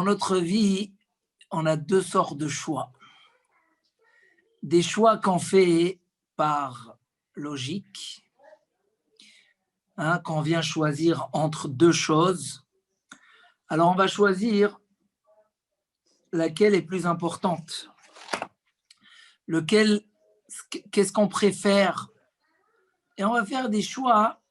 Dans notre vie, on a deux sortes de choix. Des choix qu'on fait par logique, qu'on vient choisir entre deux choses. Alors on va choisir laquelle est plus importante. Qu'est-ce qu'on préfère? Et on va faire des choix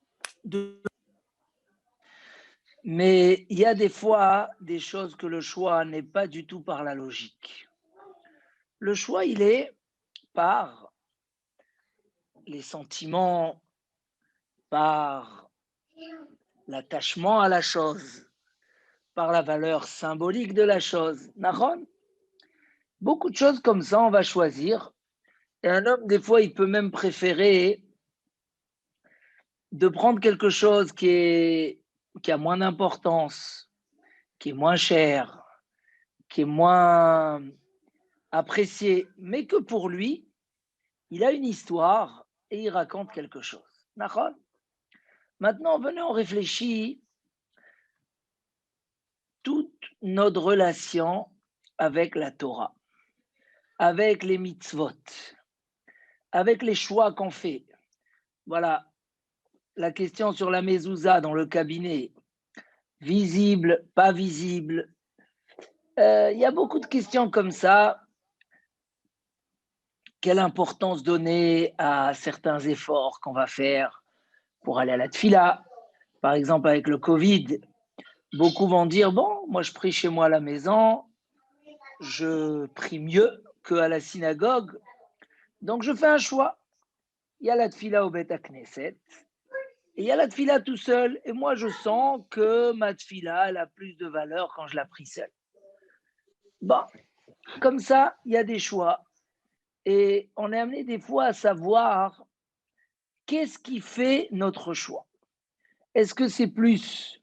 Mais il y a des fois des choses que le choix n'est pas du tout par la logique. Le choix, il est par les sentiments, par l'attachement à la chose, par la valeur symbolique de la chose. Nahon? Beaucoup de choses comme ça, on va choisir. Et un homme, des fois, il peut même préférer de prendre quelque chose qui a moins d'importance, qui est moins cher, qui est moins apprécié, mais que pour lui, il a une histoire et il raconte quelque chose. Nahon? Maintenant, venez, on réfléchit toute notre relation avec la Torah, avec les mitzvot, avec les choix qu'on fait. Voilà, la question sur la mezouza dans le cabinet, visible, pas visible. Il y a beaucoup de questions comme ça. Quelle importance donner à certains efforts qu'on va faire pour aller à la tfila? Par exemple, avec le Covid, beaucoup vont dire, bon, moi je prie chez moi à la maison, je prie mieux qu'à la synagogue, donc je fais un choix. Il y a la tfila au Bet Knesset, et il y a la tfila tout seul, et moi je sens que ma tfila, elle a plus de valeur quand je la prie seule. Bon, comme ça, il y a des choix, et on est amené des fois à savoir qu'est-ce qui fait notre choix. Est-ce que c'est plus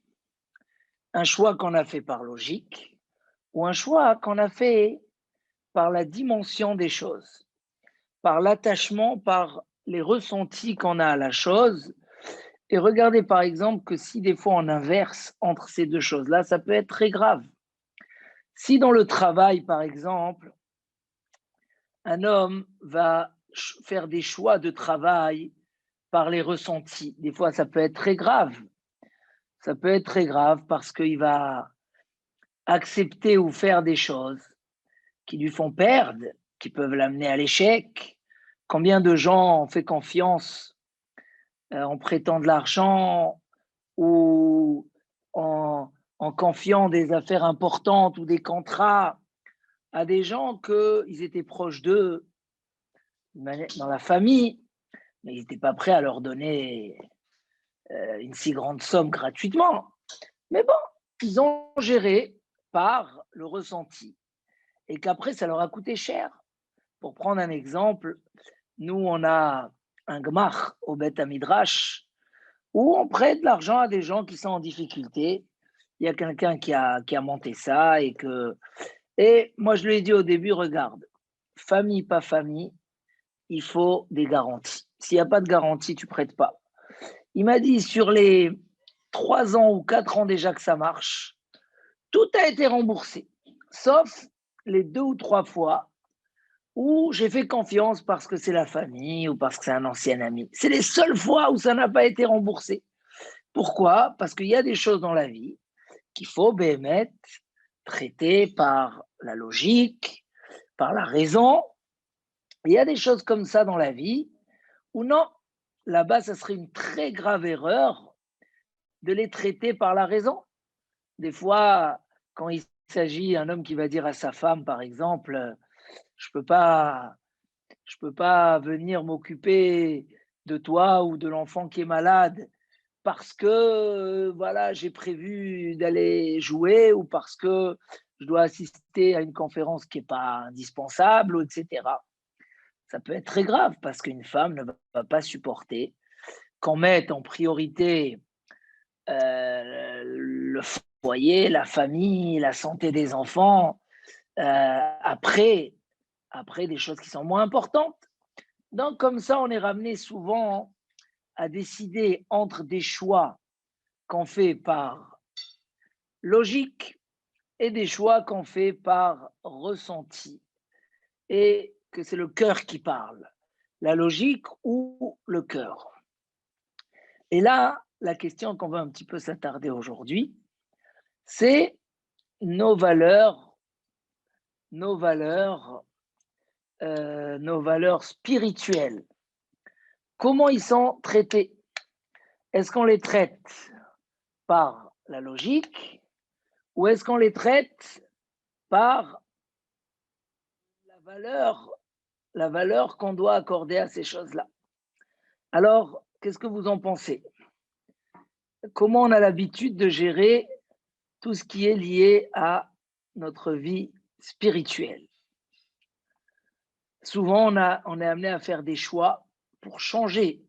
un choix qu'on a fait par logique, ou un choix qu'on a fait par la dimension des choses, par l'attachement, par les ressentis qu'on a à la chose. Et regardez par exemple que si des fois on inverse entre ces deux choses-là, ça peut être très grave. Si dans le travail, par exemple, un homme va faire des choix de travail par les ressentis, des fois ça peut être très grave. Ça peut être très grave parce qu'il va accepter ou faire des choses qui lui font perdre, qui peuvent l'amener à l'échec. Combien de gens ont fait confiance en prêtant de l'argent ou en confiant des affaires importantes ou des contrats à des gens qu'ils étaient proches d'eux, dans la famille, mais ils n'étaient pas prêts à leur donner une si grande somme gratuitement. Mais bon, ils ont géré par le ressenti et qu'après, ça leur a coûté cher. Pour prendre un exemple, nous, on a un gmach au Beth Midrash où on prête de l'argent à des gens qui sont en difficulté. Il y a quelqu'un qui a monté ça et moi, je lui ai dit au début, regarde, famille, pas famille, il faut des garanties. S'il n'y a pas de garantie, tu prêtes pas. Il m'a dit, sur les 3 ans ou 4 ans déjà que ça marche, tout a été remboursé, sauf les 2 ou 3 fois où j'ai fait confiance parce que c'est la famille ou parce que c'est un ancien ami. C'est les seules fois où ça n'a pas été remboursé. Pourquoi? Parce qu'il y a des choses dans la vie qu'il faut bémettre, traiter par la logique, par la raison. Il y a des choses comme ça dans la vie où non, là-bas, ça serait une très grave erreur de les traiter par la raison. Des fois, quand il s'agit d'un homme qui va dire à sa femme, par exemple, je peux pas venir m'occuper de toi ou de l'enfant qui est malade parce que voilà, j'ai prévu d'aller jouer ou parce que je dois assister à une conférence qui n'est pas indispensable, etc. Ça peut être très grave parce qu'une femme ne va pas supporter qu'on mette en priorité le foyer, la famille, la santé des enfants, après des choses qui sont moins importantes. Donc, comme ça, on est ramené souvent à décider entre des choix qu'on fait par logique et des choix qu'on fait par ressenti et que c'est le cœur qui parle, la logique ou le cœur. Et là, la question qu'on va un petit peu s'attarder aujourd'hui, c'est nos valeurs, nos valeurs, nos valeurs spirituelles. Comment ils sont traités? Est-ce qu'on les traite par la logique ou est-ce qu'on les traite par la valeur qu'on doit accorder à ces choses-là? Alors, qu'est-ce que vous en pensez? Comment on a l'habitude de gérer tout ce qui est lié à notre vie spirituelle? Souvent, on est amené à faire des choix pour changer.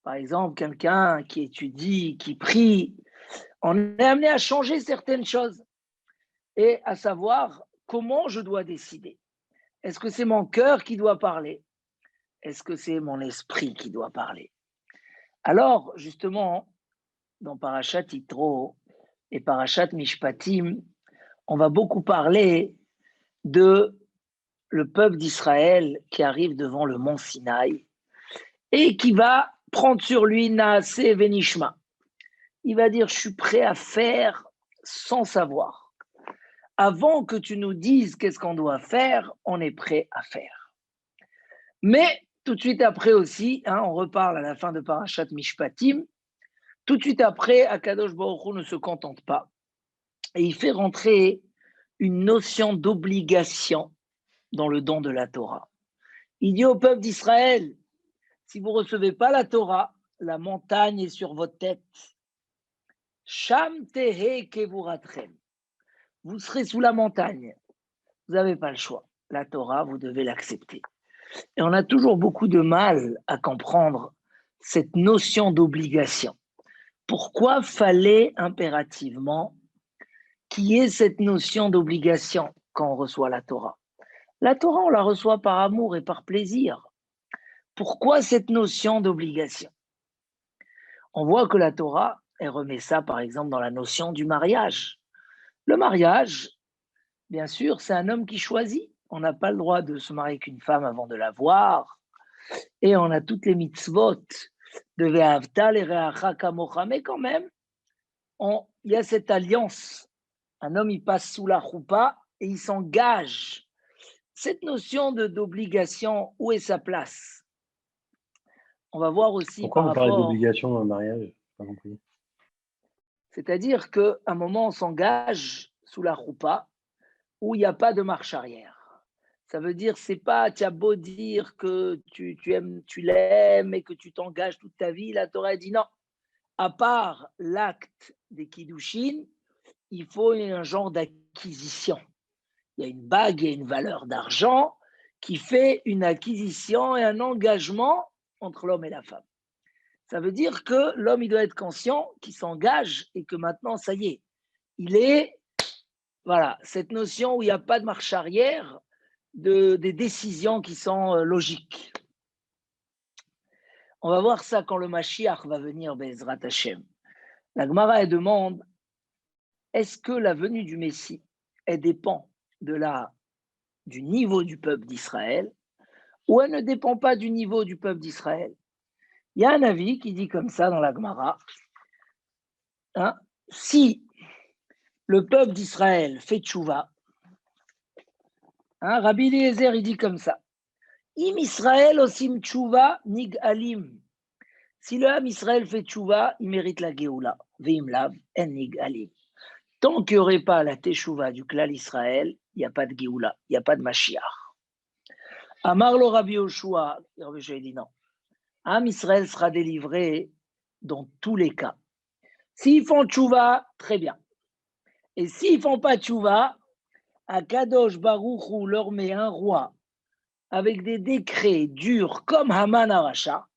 Par exemple, quelqu'un qui étudie, qui prie, on est amené à changer certaines choses et à savoir comment je dois décider. Est-ce que c'est mon cœur qui doit parler? Est-ce que c'est mon esprit qui doit parler? Alors, justement, dans Parashat Yitro et Parashat Mishpatim, on va beaucoup parler de le peuple d'Israël qui arrive devant le mont Sinaï et qui va prendre sur lui Naaseh Venishma. Il va dire, je suis prêt à faire sans savoir. Avant que tu nous dises qu'est-ce qu'on doit faire, on est prêt à faire. Mais tout de suite après aussi, on reparle à la fin de Parashat Mishpatim, tout de suite après, Akadosh Baruch Hu ne se contente pas. Et il fait rentrer une notion d'obligation dans le don de la Torah. Il dit au peuple d'Israël, si vous ne recevez pas la Torah, la montagne est sur votre tête. Sham tehe kevuratrem. Vous serez sous la montagne. Vous n'avez pas le choix. La Torah, vous devez l'accepter. Et on a toujours beaucoup de mal à comprendre cette notion d'obligation. Pourquoi fallait impérativement qu'il y ait cette notion d'obligation quand on reçoit la Torah? La Torah, on la reçoit par amour et par plaisir. Pourquoi cette notion d'obligation? On voit que la Torah, elle remet ça, par exemple, dans la notion du mariage. Le mariage, bien sûr, c'est un homme qui choisit. On n'a pas le droit de se marier avec une femme avant de la voir. Et on a toutes les mitzvot de Ve'ahavta l'ereacha kamocha. Mais quand même, il y a cette alliance. Un homme, il passe sous la choupa et il s'engage. Cette notion d'obligation, où est sa place? On va voir aussi Pourquoi par vous parlez rapport... d'obligation dans le mariage? Pas compris. C'est-à-dire qu'à un moment, on s'engage sous la choupa où il n'y a pas de marche arrière. Ça veut dire, c'est pas, tu as beau dire que tu aimes, tu l'aimes et que tu t'engages toute ta vie, la Torah dit non. À part l'acte des kiddushin, il faut un genre d'acquisition. Il y a une bague, il y a une valeur d'argent qui fait une acquisition et un engagement entre l'homme et la femme. Ça veut dire que l'homme, il doit être conscient qu'il s'engage et que maintenant, ça y est, il est, voilà, cette notion où il n'y a pas de marche arrière, des décisions qui sont logiques. On va voir ça quand le Mashiach va venir, Bezrat Hashem. La Gemara, elle demande, est-ce que la venue du Messie, elle dépend du niveau du peuple d'Israël ou elle ne dépend pas du niveau du peuple d'Israël? Il y a un avis qui dit comme ça dans la Gemara, si le peuple d'Israël fait tchouva, Rabbi Eliezer, il dit comme ça, Im Israël osim tchouva nig alim. Si le Ham Israël fait tchouva, il mérite la Géoula. Veim lav en nig alim. Tant qu'il n'y aurait pas la teshuva du clan Israël, il n'y a pas de Géoula, il n'y a pas de Mashiach. Amar lo Rabbi Yoshua, Rabbi Yoshua dit non. Ham Israël sera délivré dans tous les cas. S'ils font tchouva, très bien. Et s'ils ne font pas tchouva, Akadosh Baruch Hu leur met un roi avec des décrets durs comme Haman Aracha,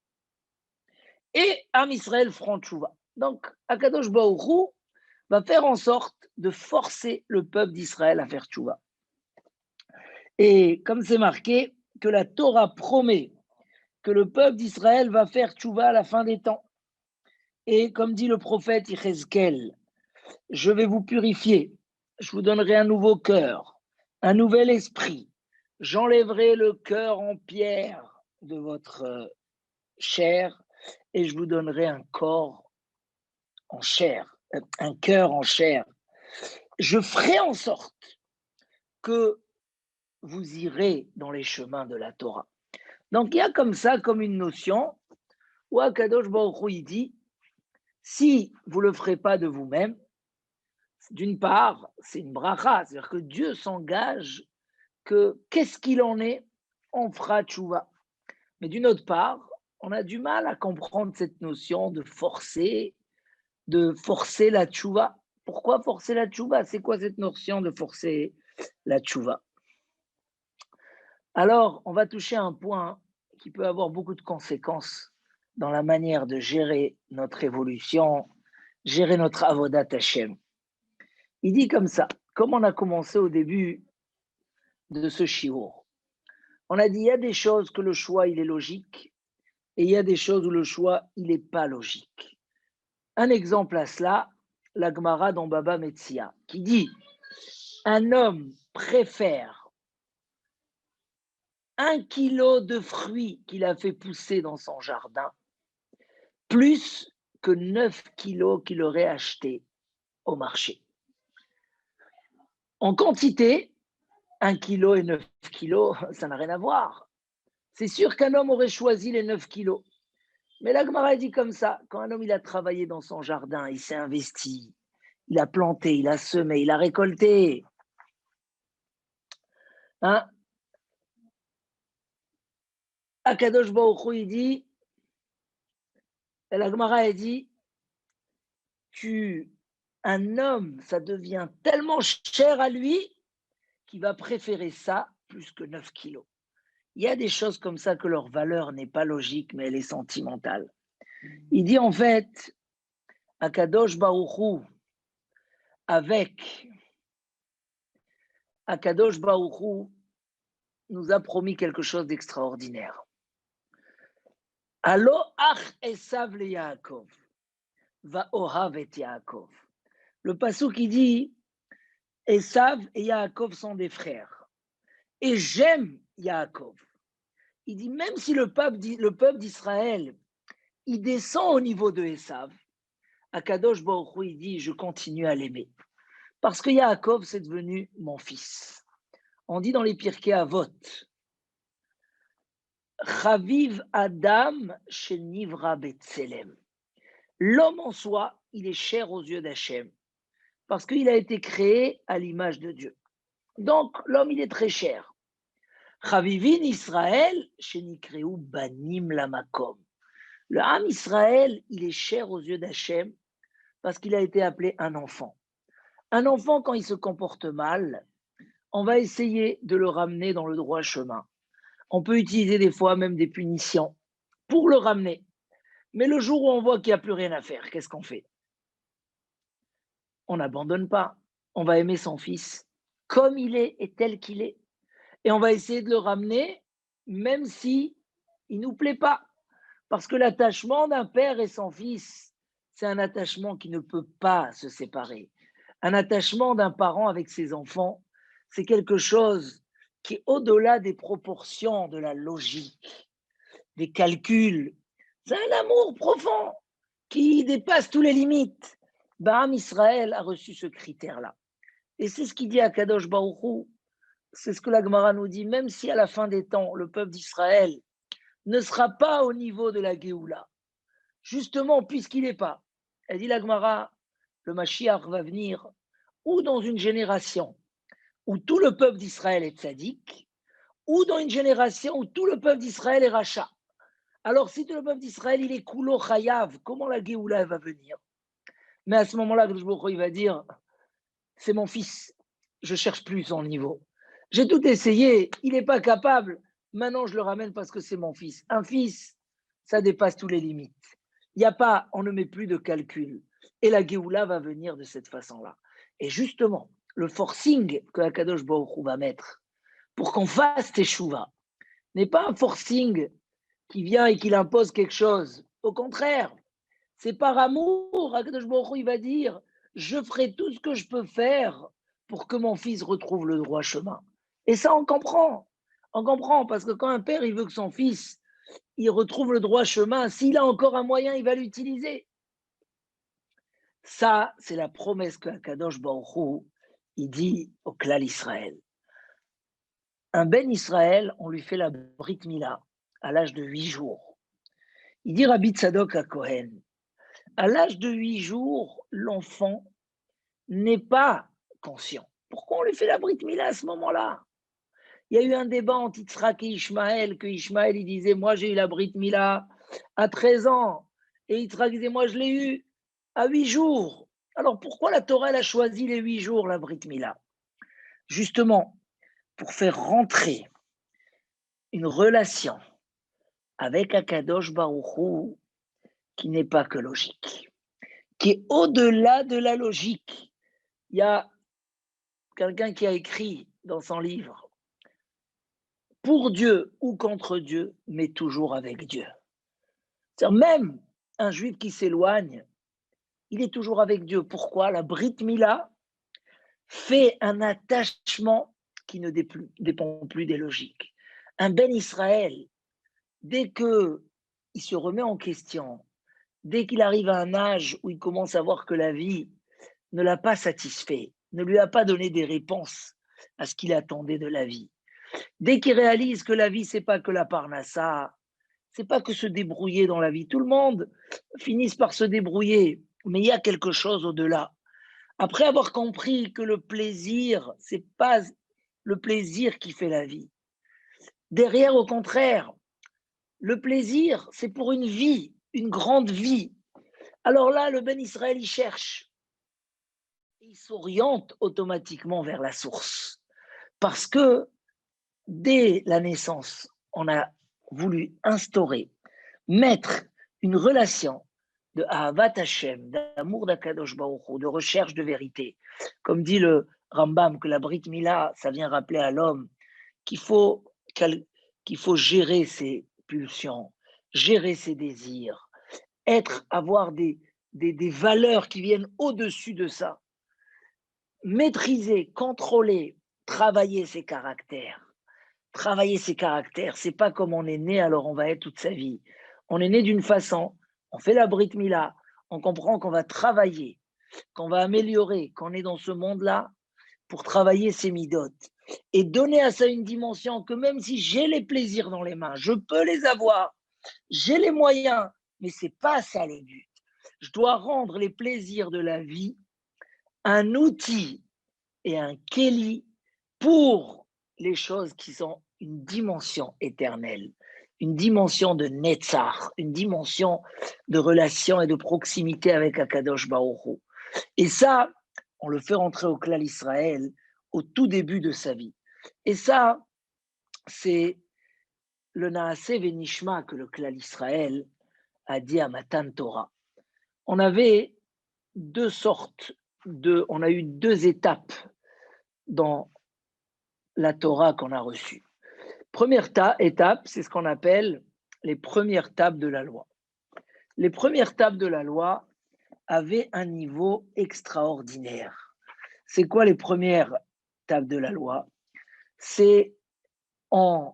et Am Israël feront tchouva. Donc, Akadosh Baruch Hu va faire en sorte de forcer le peuple d'Israël à faire tchouva. Et comme c'est marqué que la Torah promet que le peuple d'Israël va faire tchouva à la fin des temps. Et comme dit le prophète Yechezkel, je vais vous purifier je vous donnerai un nouveau cœur, un nouvel esprit. J'enlèverai le cœur en pierre de votre chair et je vous donnerai un corps en chair, un cœur en chair. Je ferai en sorte que vous irez dans les chemins de la Torah. Donc il y a comme ça, comme une notion, où Akadosh Baruch Hu, il dit, si vous ne le ferez pas de vous-même, d'une part, c'est une bracha, c'est-à-dire que Dieu s'engage que qu'est-ce qu'il en est, on fera tchouva. Mais d'une autre part, on a du mal à comprendre cette notion de forcer la tchouva. Pourquoi forcer la tchouva? C'est quoi cette notion de forcer la tchouva? Alors, on va toucher un point qui peut avoir beaucoup de conséquences dans la manière de gérer notre évolution, gérer notre avodat Hashem. Il dit comme ça, comme on a commencé au début de ce shiur. On a dit, il y a des choses que le choix, il est logique, et il y a des choses où le choix, il n'est pas logique. Un exemple à cela, la Gemara dans Baba Metzia, qui dit, un homme préfère 1 kilo de fruits qu'il a fait pousser dans son jardin, plus que 9 kilos qu'il aurait acheté au marché. En quantité, 1 kilo et 9 kilos, ça n'a rien à voir. C'est sûr qu'un homme aurait choisi les 9 kilos. Mais la Gemara dit comme ça, quand un homme il a travaillé dans son jardin, il s'est investi, il a planté, il a semé, il a récolté. Hein? Akadosh Baruch Hu, il dit, la Gemara a dit, un homme, ça devient tellement cher à lui qu'il va préférer ça plus que 9 kilos. Il y a des choses comme ça que leur valeur n'est pas logique, mais elle est sentimentale. Il dit en fait, Akadosh Baruch Hu, avec Akadosh Baruch Hu, nous a promis quelque chose d'extraordinaire. Allo ach esav le Yaakov, va ohav et Yaakov. Le passou qui dit, Esav et Yaakov sont des frères. Et j'aime Yaakov. Il dit, même si le peuple d'Israël, il descend au niveau de Esav, Akadosh Baruch Hu, il dit, je continue à l'aimer. Parce que Yaakov, c'est devenu mon fils. On dit dans les Pirkei Avot, Chaviv Adam Shenivra Betselem. L'homme en soi, il est cher aux yeux d'Hachem, parce qu'il a été créé à l'image de Dieu. Donc, l'homme, il est très cher. Chavivin Israël, Shenikreu Banim Lamakom. Le Ham Israël, il est cher aux yeux d'Hachem, parce qu'il a été appelé un enfant. Un enfant, quand il se comporte mal, on va essayer de le ramener dans le droit chemin. On peut utiliser des fois même des punitions pour le ramener. Mais le jour où on voit qu'il n'y a plus rien à faire, qu'est-ce qu'on fait? On n'abandonne pas. On va aimer son fils comme il est et tel qu'il est. Et on va essayer de le ramener, même si il ne nous plaît pas. Parce que l'attachement d'un père et son fils, c'est un attachement qui ne peut pas se séparer. Un attachement d'un parent avec ses enfants, c'est quelque chose qui est au-delà des proportions de la logique, des calculs. C'est un amour profond qui dépasse toutes les limites. Baham Israël a reçu ce critère-là. Et c'est ce qu'il dit à Kadosh Baruch Hu. C'est ce que la Gemara nous dit, même si à la fin des temps, le peuple d'Israël ne sera pas au niveau de la Géoula, justement, puisqu'il n'est pas. Elle dit la Gemara, le Mashiach va venir ou dans une génération où tout le peuple d'Israël est tzaddik, ou dans une génération où tout le peuple d'Israël est rachat. Alors, si tout le peuple d'Israël, il est koulo chayav, comment la Géoula va venir? Mais à ce moment-là, il va dire, c'est mon fils, je cherche plus son niveau. J'ai tout essayé, il n'est pas capable, maintenant je le ramène parce que c'est mon fils. Un fils, ça dépasse toutes les limites. Il n'y a pas, on ne met plus de calcul. Et la Géoula va venir de cette façon-là. Et justement, le forcing que Akadosh Baruch Hu va mettre pour qu'on fasse teshuva n'est pas un forcing qui vient et qui impose quelque chose. Au contraire, c'est par amour. Akadosh Baruch Hu, il va dire, je ferai tout ce que je peux faire pour que mon fils retrouve le droit chemin. Et ça, on comprend. On comprend, parce que quand un père, il veut que son fils, il retrouve le droit chemin, s'il a encore un moyen, il va l'utiliser. Ça, c'est la promesse que Kadosh Baruch Hu, il dit au Klal Israël. Un Ben Israël, on lui fait la Brit Mila à l'âge de 8 jours. Il dit Rabbi Tzadok à Cohen, à l'âge de 8 jours, l'enfant n'est pas conscient. Pourquoi on lui fait la Brit Mila à ce moment-là? Il y a eu un débat entre Yitzhak et Ishmaël, que Ishmaël il disait, moi j'ai eu la Brit Mila à 13 ans, et Yitzhak disait, moi je l'ai eu à 8 jours. Alors pourquoi la Torah elle a choisi les 8 jours, la Brit Mila? Justement, pour faire rentrer une relation avec Akadosh Baruch Hu qui n'est pas que logique, qui est au-delà de la logique. Il y a quelqu'un qui a écrit dans son livre, pour Dieu ou contre Dieu, mais toujours avec Dieu. C'est-à-dire même un juif qui s'éloigne, il est toujours avec Dieu. Pourquoi? La Brit Mila fait un attachement qui ne dépend plus des logiques. Un Ben Israël, dès qu'il se remet en question, dès qu'il arrive à un âge où il commence à voir que la vie ne l'a pas satisfait, ne lui a pas donné des réponses à ce qu'il attendait de la vie, dès qu'il réalise que la vie, c'est pas que la parnassa, c'est pas que se débrouiller dans la vie. Tout le monde finit par se débrouiller, mais il y a quelque chose au-delà. Après avoir compris que le plaisir, c'est pas le plaisir qui fait la vie. Derrière, au contraire, le plaisir, c'est pour une vie, une grande vie. Alors là, le Ben Israël, il cherche. Il s'oriente automatiquement vers la source. Parce que dès la naissance, on a voulu instaurer, mettre une relation de Ahavat Hashem, d'amour d'Akadosh Baruch Hu, de recherche de vérité. Comme dit le Rambam, que la Brit Mila, ça vient rappeler à l'homme qu'il faut, qu'il faut gérer ses pulsions, gérer ses désirs, avoir des valeurs qui viennent au-dessus de ça. Maîtriser, contrôler, travailler ses caractères. Travailler ses caractères, c'est pas comme on est né, alors on va être toute sa vie. On est né d'une façon, on fait la Brit Mila, on comprend qu'on va travailler, qu'on va améliorer, qu'on est dans ce monde-là pour travailler ses midotes et donner à ça une dimension que même si j'ai les plaisirs dans les mains, je peux les avoir, j'ai les moyens, mais c'est pas ça le but. Je dois rendre les plaisirs de la vie un outil et un keli pour les choses qui sont une dimension éternelle, une dimension de netzach, une dimension de relation et de proximité avec Akadosh Baruch Hu. Et ça, on le fait rentrer au Klal Israël au tout début de sa vie. Et ça, c'est le Naaseh Venishma que le Klal Israël a dit à Matan Torah. On avait on a eu deux étapes dans la Torah qu'on a reçue. Première étape, c'est ce qu'on appelle les premières tables de la loi. Les premières tables de la loi avaient un niveau extraordinaire. C'est quoi les premières tables de la loi? C'est un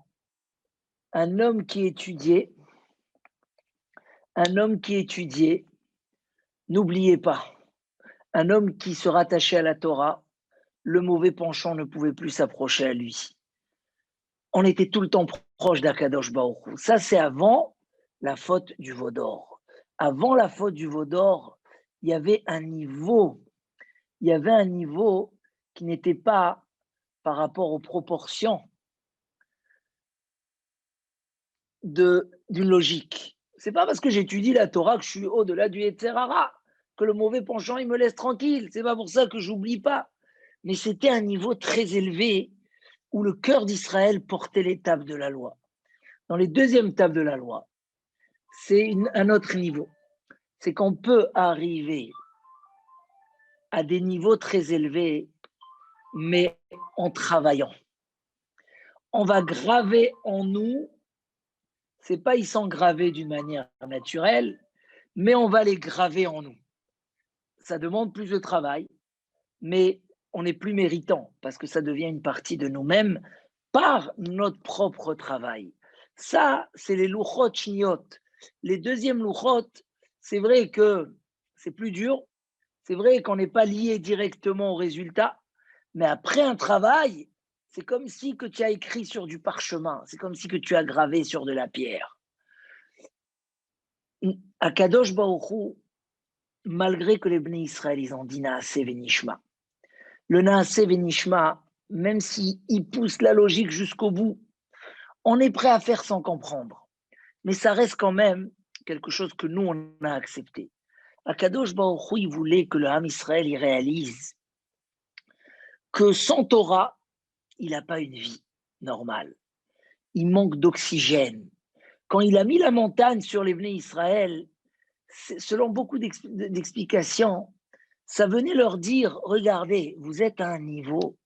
homme qui étudiait, n'oubliez pas, un homme qui se rattachait à la Torah, le mauvais penchant ne pouvait plus s'approcher à lui. On était tout le temps proche d'Akadosh Baruch Hu. Ça, c'est avant la faute du veau d'or. Avant la faute du veau d'or, il y avait un niveau qui n'était pas par rapport aux proportions d'une logique. C'est pas parce que j'étudie la Torah que je suis au-delà du Yetzer Hara, que le mauvais penchant, il me laisse tranquille. C'est pas pour ça que j'oublie pas. Mais c'était un niveau très élevé où le cœur d'Israël portait les tables de la loi. Dans les deuxièmes tables de la loi, c'est un autre niveau. C'est qu'on peut arriver à des niveaux très élevés, mais en travaillant. On va graver en nous, c'est pas ils sont gravés d'une manière naturelle, mais on va les graver en nous. Ça demande plus de travail, mais on n'est plus méritant parce que ça devient une partie de nous-mêmes par notre propre travail. Ça, c'est les louchot shniot. Les deuxièmes louchot, c'est vrai que c'est plus dur, c'est vrai qu'on n'est pas lié directement au résultat, mais après un travail, c'est comme si que tu as écrit sur du parchemin, c'est comme si que tu as gravé sur de la pierre. À Kadosh Baruch Hu, malgré que les Bnei Israël, ils ont dit Naaseh Venishma, le Naaseh Venishma, même s'il pousse la logique jusqu'au bout, on est prêt à faire sans comprendre. Mais ça reste quand même quelque chose que nous, on a accepté. Akadosh Baruch Hu, il voulait que le Ham Israël il réalise que sans Torah, il n'a pas une vie normale. Il manque d'oxygène. Quand il a mis la montagne sur les Bnei Israël, selon beaucoup d'explications, ça venait leur dire, regardez, vous êtes à un niveau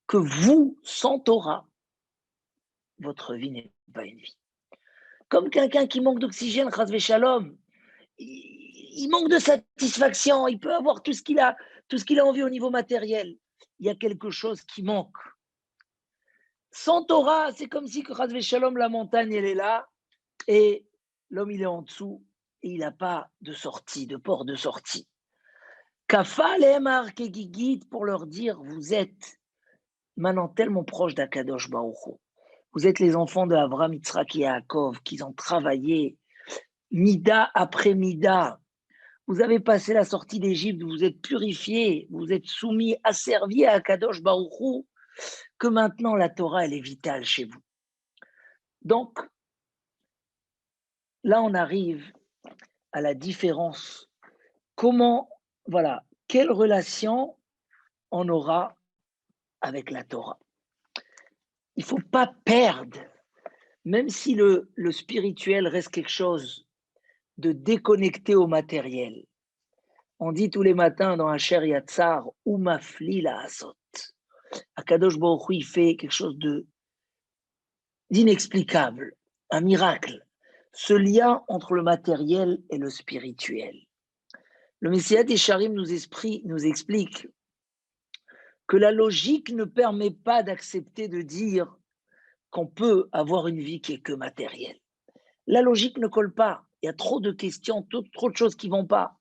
que vous, sans Torah, votre vie n'est pas une vie. Comme quelqu'un qui manque d'oxygène, Chas Shalom, il manque de satisfaction, il peut avoir tout ce qu'il a envie au niveau matériel. Il y a quelque chose qui manque. Sans Torah, c'est comme si, Chas Shalom, la montagne, elle est là, et l'homme, il est en dessous, et il n'a pas de sortie, de port de sortie. Kafal et Emar Kegigit pour leur dire, vous êtes maintenant tellement proche d'Akadosh Baruch Hu. Vous êtes les enfants de Avraham, Yitzhak et Yaakov qui ont travaillé mida après mida. Vous avez passé la sortie d'Égypte, vous êtes purifiés, vous êtes soumis, asservis à Akadosh Baruch Hu, que maintenant la Torah, elle est vitale chez vous. Donc, là, on arrive à la différence. Comment, voilà, quelle relation on aura avec la Torah? Il ne faut pas perdre, même si le spirituel reste quelque chose de déconnecté au matériel. On dit tous les matins dans Asher Yatzar, Umafli la Asot. Akadosh Baruch Hu, il fait quelque chose d'inexplicable, un miracle. Ce lien entre le matériel et le spirituel. Le Messiah des Charim nous explique que la logique ne permet pas d'accepter de dire qu'on peut avoir une vie qui est que matérielle. La logique ne colle pas. Il y a trop de questions, trop de choses qui ne vont pas.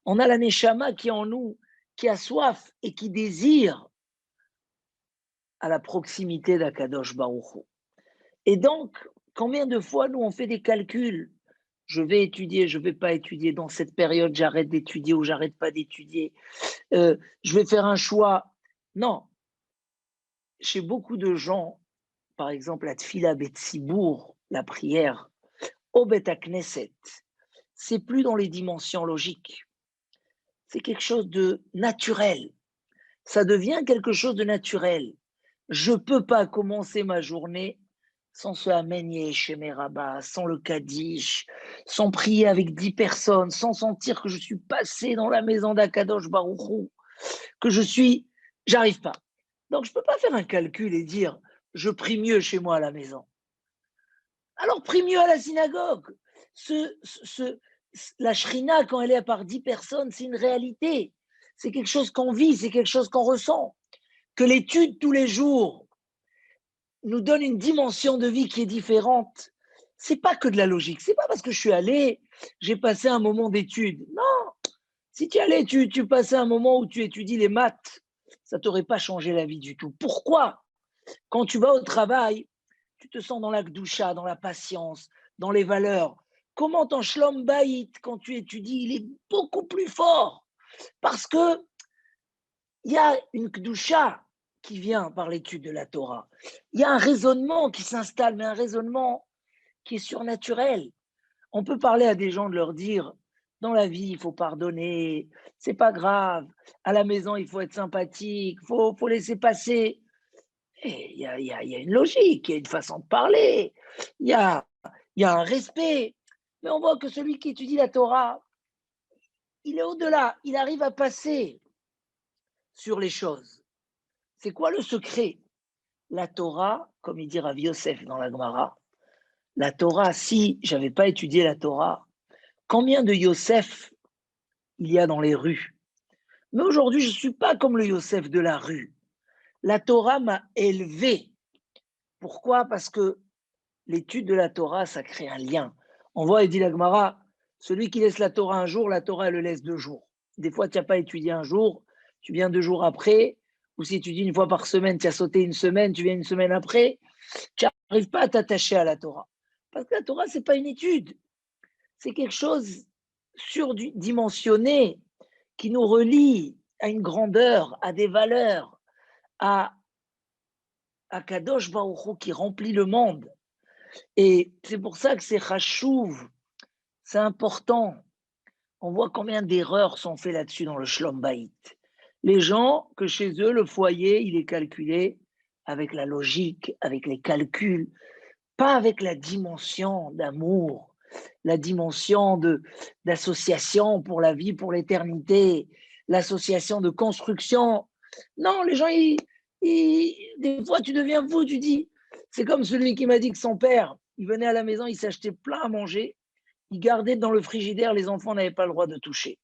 On a la Neshama qui est en nous, qui a soif et qui désire à la proximité d'Akadosh Baruch Hu. Et donc, combien de fois nous on fait des calculs? Je vais étudier, je ne vais pas étudier. Dans cette période, j'arrête d'étudier ou j'arrête pas d'étudier. Je vais faire un choix. Non. Chez beaucoup de gens, par exemple, la Tfila Betsibour, la prière, au Bet Knesset, c'est plus dans les dimensions logiques. C'est quelque chose de naturel. Ça devient quelque chose de naturel. Je ne peux pas commencer ma journée sans ce Amen Yeheshemé Rabbah, sans le Kaddish, sans prier avec 10 personnes, sans sentir que je suis passé dans la maison d'Akadosh Baruch Hu, que j'arrive pas. Donc je ne peux pas faire un calcul et dire je prie mieux chez moi à la maison. Alors prie mieux à la synagogue. La shrina, quand elle est par 10 personnes, c'est une réalité. C'est quelque chose qu'on vit, c'est quelque chose qu'on ressent. Que l'étude tous les jours nous donne une dimension de vie qui est différente, c'est pas que de la logique. C'est pas parce que je suis allé, j'ai passé un moment d'étude. Non, si tu allais, tu passais un moment où tu étudies les maths, ça t'aurait pas changé la vie du tout. Pourquoi? Quand tu vas au travail, tu te sens dans la gdoucha, dans la patience, dans les valeurs. Comment ton shlom bayit, quand tu étudies, il est beaucoup plus fort parce que il y a une gdoucha qui vient par l'étude de la Torah. Il y a un raisonnement qui s'installe, mais un raisonnement qui est surnaturel. On peut parler à des gens de leur dire, dans la vie, il faut pardonner, c'est pas grave, à la maison, il faut être sympathique, faut laisser passer. Il y a une logique, il y a une façon de parler, il y a un respect. Mais on voit que celui qui étudie la Torah, il est au-delà, il arrive à passer sur les choses. C'est quoi le secret? La Torah, comme il dit Rav Yosef dans la Gemara, la Torah, si j'avais pas étudié la Torah, combien de Yosef il y a dans les rues? Mais aujourd'hui, je ne suis pas comme le Yosef de la rue. La Torah m'a élevé. Pourquoi? Parce que l'étude de la Torah, ça crée un lien. On voit, il dit la Gemara, celui qui laisse la Torah un jour, la Torah, elle le laisse 2 jours. Des fois, tu n'as pas étudié un jour, tu viens 2 jours après, ou si tu dis une fois par semaine, tu as sauté une semaine, tu viens une semaine après, tu n'arrives pas à t'attacher à la Torah. Parce que la Torah, ce n'est pas une étude. C'est quelque chose surdimensionné qui nous relie à une grandeur, à des valeurs, à Kadosh Baruch Hu qui remplit le monde. Et c'est pour ça que c'est chachouv, c'est important. On voit combien d'erreurs sont faites là-dessus dans le Shlom Bayit. Les gens, que chez eux, le foyer, il est calculé avec la logique, avec les calculs, pas avec la dimension d'amour, la dimension d'association pour la vie, pour l'éternité, l'association de construction. Non, les gens, des fois, tu deviens fou, tu dis, c'est comme celui qui m'a dit que son père, il venait à la maison, il s'achetait plein à manger, il gardait dans le frigidaire, les enfants n'avaient pas le droit de toucher.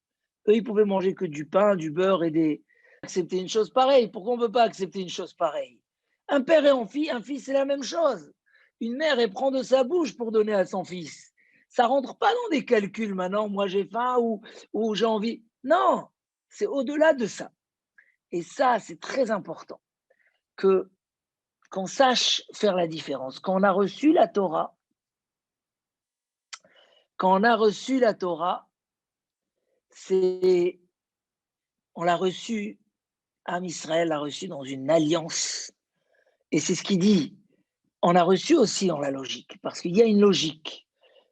Eux, ils pouvaient manger que du pain, du beurre et des... Accepter une chose pareille. Pourquoi on ne peut pas accepter une chose pareille? Un père et un fils, c'est la même chose. Une mère, elle prend de sa bouche pour donner à son fils. Ça ne rentre pas dans des calculs maintenant, moi j'ai faim ou j'ai envie. Non, c'est au-delà de ça. Et ça, c'est très important qu'on sache faire la différence. Quand on a reçu la Torah, on l'a reçu, Am Israël l'a reçu dans une alliance. Et c'est ce qu'il dit. On a reçu aussi dans la logique, parce qu'il y a une logique.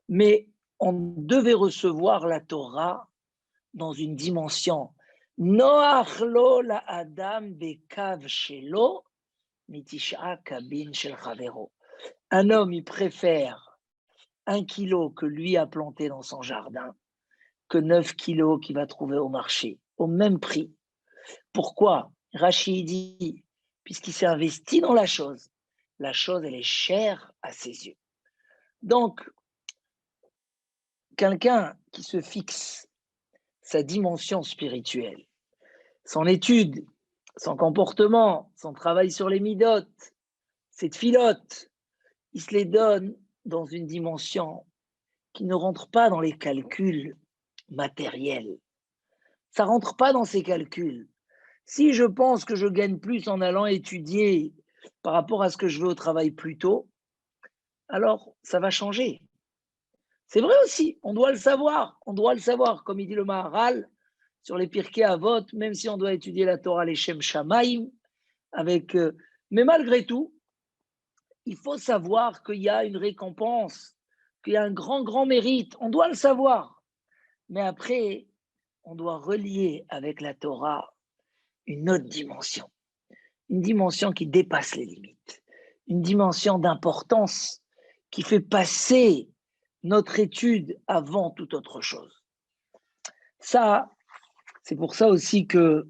Mais on devait recevoir la Torah dans une dimension. Noach lo la adam bekav shelo mitisha kabin shel chavero. Un homme, il préfère 1 kilo que lui a planté dans son jardin que 9 kilos qu'il va trouver au marché, au même prix. Pourquoi? Rachid dit, puisqu'il s'est investi dans la chose, elle est chère à ses yeux. Donc, quelqu'un qui se fixe sa dimension spirituelle, son étude, son comportement, son travail sur les midotes, ses tfilotes, il se les donne dans une dimension qui ne rentre pas dans les calculs matériels. Ça ne rentre pas dans ces calculs. Si je pense que je gagne plus en allant étudier par rapport à ce que je veux au travail plus tôt, alors ça va changer. C'est vrai aussi, on doit le savoir, comme il dit le Maharal sur les Pirkei Avot, même si on doit étudier la Torah, les Shem Shamaim, mais malgré tout, il faut savoir qu'il y a une récompense, qu'il y a un grand, grand mérite, on doit le savoir. Mais après, on doit relier avec la Torah une autre dimension, une dimension qui dépasse les limites, une dimension d'importance qui fait passer notre étude avant toute autre chose. Ça, c'est pour ça aussi que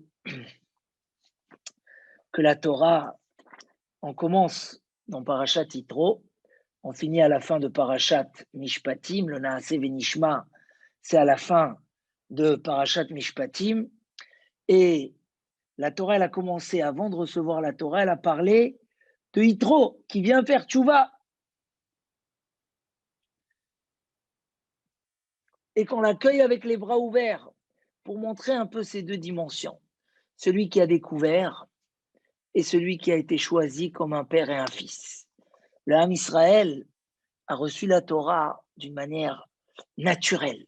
la Torah, on commence dans Parashat Yitro, on finit à la fin de Parashat Mishpatim, le Naaseh Venishma, c'est à la fin de Parashat Mishpatim, et la Torah, elle a commencé, avant de recevoir la Torah, elle a parlé de Yitro, qui vient faire tchouva. Et qu'on l'accueille avec les bras ouverts pour montrer un peu ces deux dimensions. Celui qui a découvert et celui qui a été choisi comme un père et un fils. Le Ham Israël a reçu la Torah d'une manière naturelle.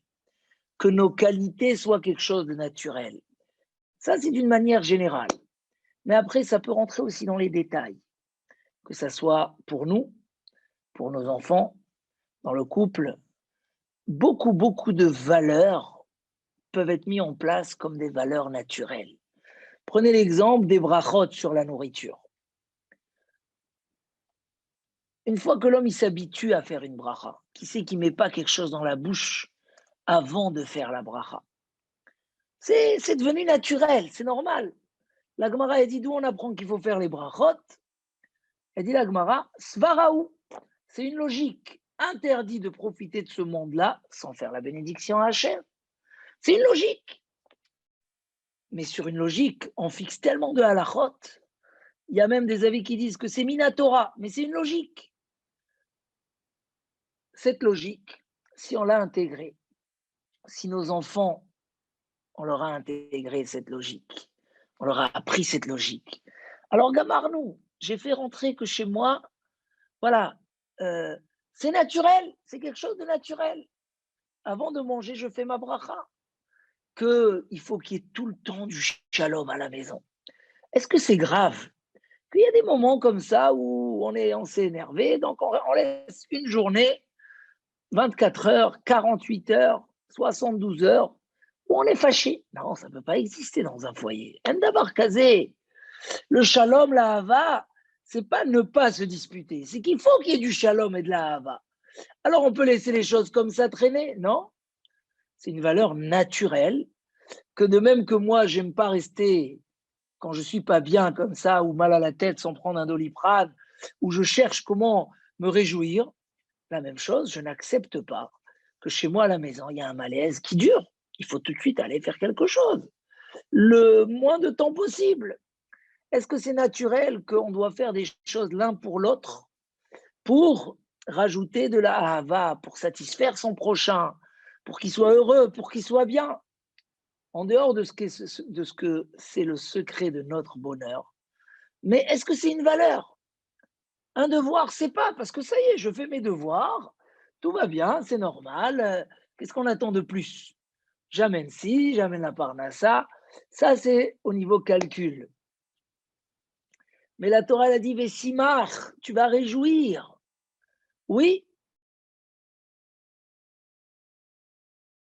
Que nos qualités soient quelque chose de naturel. Ça, c'est d'une manière générale. Mais après, ça peut rentrer aussi dans les détails. Que ça soit pour nous, pour nos enfants, dans le couple. Beaucoup, beaucoup de valeurs peuvent être mises en place comme des valeurs naturelles. Prenez l'exemple des brachot sur la nourriture. Une fois que l'homme il s'habitue à faire une bracha, qui sait qu'il ne met pas quelque chose dans la bouche avant de faire la bracha, c'est devenu naturel, c'est normal. La Gemara a dit d'où on apprend qu'il faut faire les brachot. Elle dit la Gemara, svaraou, c'est une logique. Interdit de profiter de ce monde-là sans faire la bénédiction à Hachem. C'est une logique. mais sur une logique, on fixe tellement de halachot. Il y a même des avis qui disent que c'est Minatora, mais c'est une logique. Cette logique, si on l'a intégrée, si nos enfants, on leur a intégré cette logique, on leur a appris cette logique. Alors, Gamarnou, j'ai fait rentrer que chez moi, voilà, c'est naturel, c'est quelque chose de naturel. Avant de manger, je fais ma bracha. Qu'il faut qu'il y ait tout le temps du shalom à la maison. Est-ce que c'est grave? Qu'il y a des moments comme ça où on s'est énervé, donc on laisse une journée, 24 heures, 48 heures, 72 heures, où on est fâché. Non, ça ne peut pas exister dans un foyer. Endabar Kazé, le shalom, la hava, c'est pas ne pas se disputer, c'est qu'il faut qu'il y ait du shalom et de la hava. Alors on peut laisser les choses comme ça traîner? Non, c'est une valeur naturelle, que de même que moi, j'aime pas rester quand je suis pas bien comme ça, ou mal à la tête sans prendre un Doliprane, où je cherche comment me réjouir, la même chose, je n'accepte pas que chez moi à la maison, il y a un malaise qui dure. Il faut tout de suite aller faire quelque chose. Le moins de temps possible. Est-ce que c'est naturel qu'on doit faire des choses l'un pour l'autre pour rajouter de la hava, pour satisfaire son prochain, pour qu'il soit heureux, pour qu'il soit bien? En dehors de ce que c'est le secret de notre bonheur. Mais est-ce que c'est une valeur? Un devoir, c'est pas, parce que ça y est, je fais mes devoirs, tout va bien, c'est normal. Qu'est-ce qu'on attend de plus? J'amène ci, j'amène la parnassa. Ça, c'est au niveau calcul. Mais la Torah, elle a dit, Vessimach, tu vas réjouir. Oui,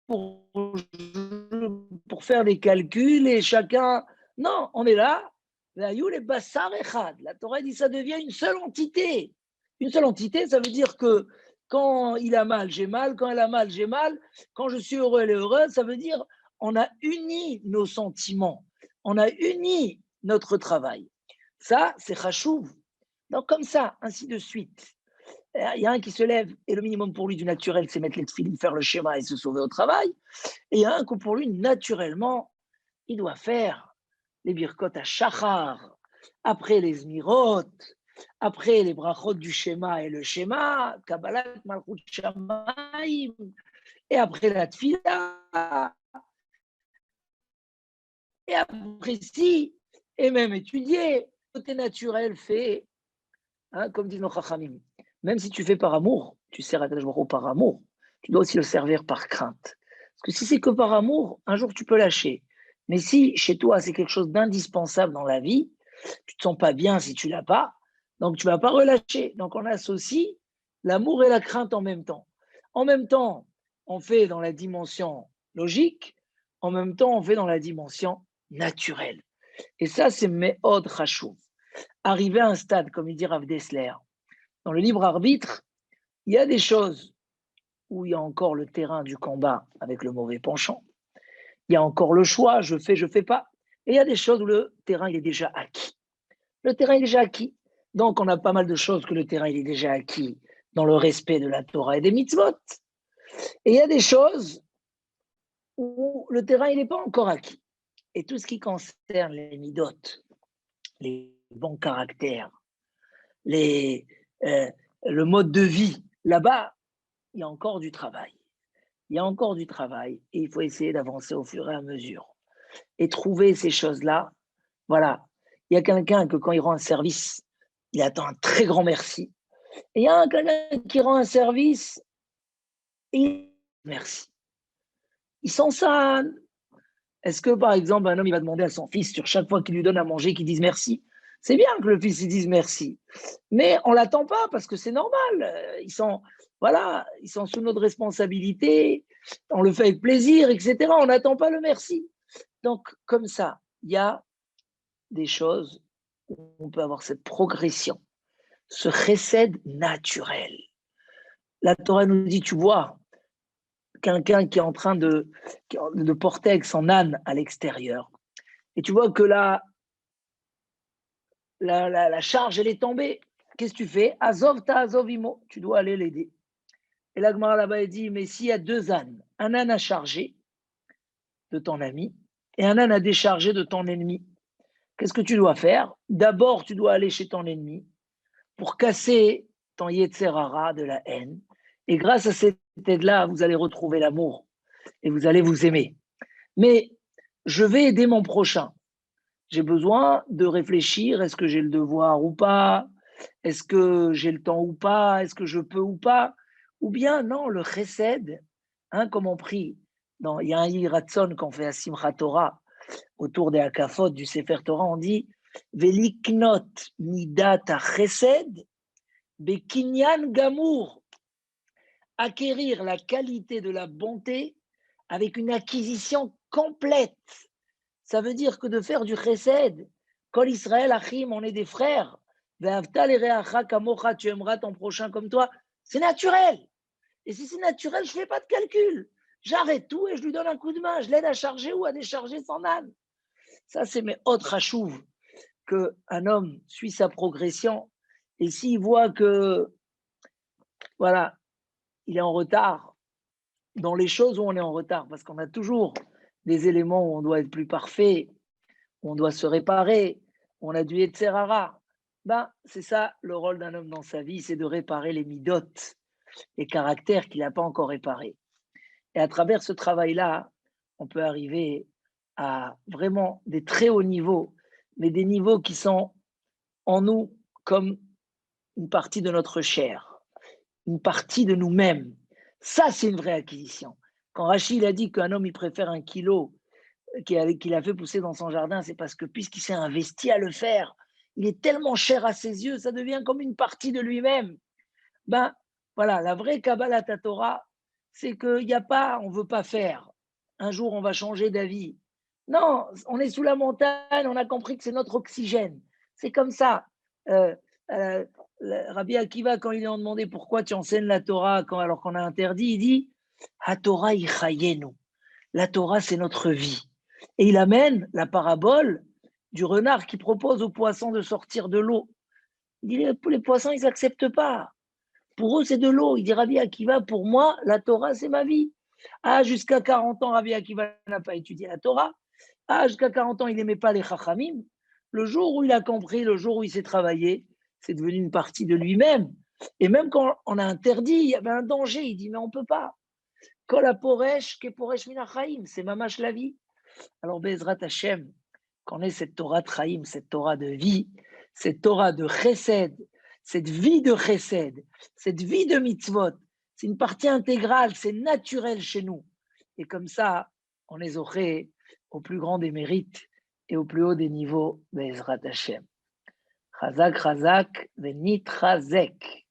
pour, pour faire des calculs et chacun. Non, on est là. La Torah dit ça devient une seule entité. Une seule entité, ça veut dire que quand il a mal, j'ai mal. Quand elle a mal, j'ai mal. Quand je suis heureux, elle est heureuse. Ça veut dire on a uni nos sentiments. On a uni notre travail. Ça, c'est chachouv. Donc, comme ça, ainsi de suite. Il y a un qui se lève et le minimum pour lui du naturel, c'est mettre les tefilines, faire le schéma et se sauver au travail. Et il y a un que pour lui, naturellement, il doit faire les birkot à shachar, après les zmirot, après les brachot du schéma et le schéma, Kabbalat Malchut Shamayim, et après la tfila, et après si, et même étudier. Côté naturel fait, hein, comme disent nos chachamim, même si tu fais par amour, tu sers à Kadosh Baruch Hu par amour, tu dois aussi le servir par crainte. Parce que si c'est que par amour, un jour tu peux lâcher. Mais si chez toi c'est quelque chose d'indispensable dans la vie, tu te sens pas bien si tu l'as pas, donc tu vas pas relâcher. Donc on associe l'amour et la crainte en même temps. En même temps, on fait dans la dimension logique, en même temps on fait dans la dimension naturelle. Et ça c'est Me'od Chashouv. Arriver à un stade, comme il dit Rav Dessler, dans le libre arbitre, il y a des choses où il y a encore le terrain du combat avec le mauvais penchant. Il y a encore le choix, je fais pas. Et il y a des choses où le terrain il est déjà acquis. Le terrain il est déjà acquis. Donc on a pas mal de choses que le terrain il est déjà acquis dans le respect de la Torah et des mitzvot. Et il y a des choses où le terrain il n'est pas encore acquis. Et tout ce qui concerne les midotes, les bons caractères, les, euh, le mode de vie, là-bas, il y a encore du travail. Il y a encore du travail et il faut essayer d'avancer au fur et à mesure. Et trouver ces choses-là, voilà. Il y a quelqu'un que quand il rend un service, il attend un très grand merci. Et il y a quelqu'un qui rend un service et merci. Ils sont ça. Est-ce que, par exemple, un homme, il va demander à son fils, sur chaque fois qu'il lui donne à manger, qu'il dise merci? C'est bien que le fils il dise merci. Mais on ne l'attend pas parce que c'est normal. Voilà, ils sont sous notre responsabilité. On le fait avec plaisir, etc. On n'attend pas le merci. Donc, comme ça, il y a des choses où on peut avoir cette progression, ce chesed naturel. La Torah nous dit, tu vois, quelqu'un qui est en train de porter avec son âne à l'extérieur. Et tu vois que la charge, elle est tombée. Qu'est-ce que tu fais? Azov ta azovimo. Tu dois aller l'aider. Et la Gemara là-bas, elle dit, mais s'il y a deux ânes, un âne à charger de ton ami et un âne à décharger de ton ennemi. Qu'est-ce que tu dois faire? D'abord, tu dois aller chez ton ennemi pour casser ton Yetzer Hara de la haine. Et grâce à cette aide-là, vous allez retrouver l'amour et vous allez vous aimer. Mais je vais aider mon prochain. J'ai besoin de réfléchir, est-ce que j'ai le devoir ou pas? Est-ce que j'ai le temps ou pas? Est-ce que je peux ou pas? Ou bien non, le chesed, hein, comme on prie. Il y a un Yiratson qu'on fait à Simchat Torah, autour des Hakafot du Sefer Torah, on dit Veliknot midat chesed bekinyan gamour. Acquérir la qualité de la bonté avec une acquisition complète. Ça veut dire que de faire du chesed, Kol Israël Achim, on est des frères, Ve'avta l'ereacha kamocha, tu aimeras ton prochain comme toi, c'est naturel. Et si c'est naturel, je ne fais pas de calcul. J'arrête tout et je lui donne un coup de main, je l'aide à charger ou à décharger son âne. Ça, c'est mes autres rachouv, qu'un homme suit sa progression et s'il voit que, voilà, il est en retard dans les choses où on est en retard, parce qu'on a toujours des éléments où on doit être plus parfait, où on doit se réparer, où on a du Yetzer Hara. Ben, c'est ça le rôle d'un homme dans sa vie, c'est de réparer les midotes, les caractères qu'il n'a pas encore réparés. Et à travers ce travail-là, on peut arriver à vraiment des très hauts niveaux, mais des niveaux qui sont en nous comme une partie de notre chair, une partie de nous-mêmes. Ça, c'est une vraie acquisition. Quand Rachid a dit qu'un homme, il préfère un kilo qu'il a fait pousser dans son jardin, c'est parce que puisqu'il s'est investi à le faire, il est tellement cher à ses yeux, ça devient comme une partie de lui-même. Ben, voilà, la vraie Kabbalat Torah, c'est qu'il n'y a pas, on ne veut pas faire. Un jour, on va changer d'avis. Non, on est sous la montagne, on a compris que c'est notre oxygène. C'est comme ça. Euh, euh, Rabbi Akiva, quand ils lui ont demandé pourquoi tu enseignes la Torah alors qu'on a interdit, il dit Ha Torah ichayenu. La Torah, c'est notre vie. Et il amène la parabole du renard qui propose aux poissons de sortir de l'eau. Il dit les poissons, ils n'acceptent pas. Pour eux, c'est de l'eau. Il dit Rabbi Akiva, pour moi, la Torah, c'est ma vie. Ah, jusqu'à 40 ans, Rabbi Akiva n'a pas étudié la Torah. Ah, jusqu'à 40 ans, il n'aimait pas les Chachamim. Le jour où il a compris, le jour où il s'est travaillé, c'est devenu une partie de lui-même. Et même quand on a interdit, il y avait un danger. Il dit, mais on ne peut pas. Kol aporesh ke poresh min hachaim, c'est mamash la vie. Alors, Bezrat Hashem, qu'on ait cette Torah de Chaim, cette Torah de vie, cette Torah de Chesed, cette vie de Chesed, cette vie de mitzvot, c'est une partie intégrale, c'est naturel chez nous. Et comme ça, on les aurait au plus grand des mérites et au plus haut des niveaux, Bezrat Hashem. Chazak, Chazak, Venit Chazek.